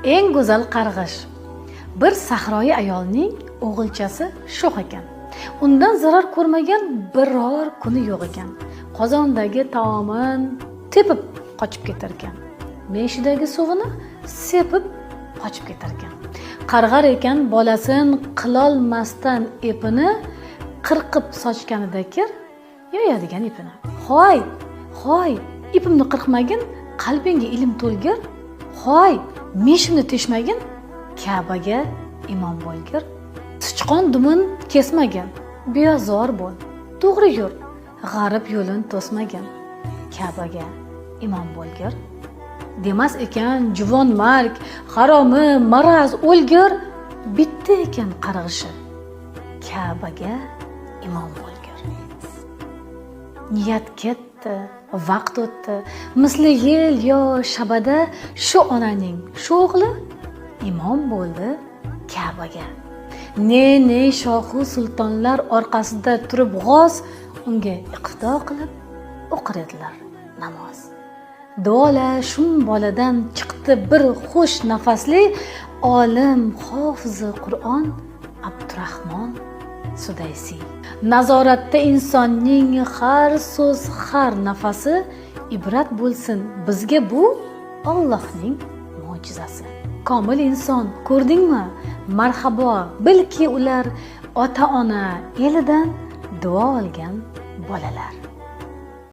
Eng go'zal qarg'ish. Bir sahroyi ayolning o'g'ilchasi sho'x ekan. Undan zarar ko'rmagan biror kuni yo'q ekan. Qozondagi taomin tepib qochib ketar ekan. Meshidagi suvini sepib qochib ketar ekan. Qarg'ar ekan bolasin qilolmasdan ipini qirqib sochganida kir yoyadigan ipini. Hoy, ipimni qirqmagin, qalbingga ilm to'lgir. Hoy, meshimni teshmagin, Ka'baga imom bo'lgir. Sichqon dumin kesmagin, beozor bo'l. To'g'ri yur, g'arib yo'lin to'smagin, Ka'baga imom bo'lgir. Demas ekan juvon mark, haromi, maraz o'lgir, bitta ekan qarg'ishi, Ka'baga imom bo'lgir. Niyat ketdi, vaqt o'tdi, misli yel yo shabada shu onaning shu o'g'li imom bo'ldi Ka'baga. Ne shohu sultonlar orqasida turib g'oz unga iqtido qilib o'qir edilar namoz. Duolar shum boladan chiqdi bir xush nafasli olim hofizi Qur'on Abdurahmon Sudaysi. Nazoratda insonning har so'z, har nafasi ibrat bo'lsin bizga bu Allohning mo'jizasi. Komil inson ko'rdingmi? Marhabo, bilki ular ota-ona elidan duo olgan bolalar.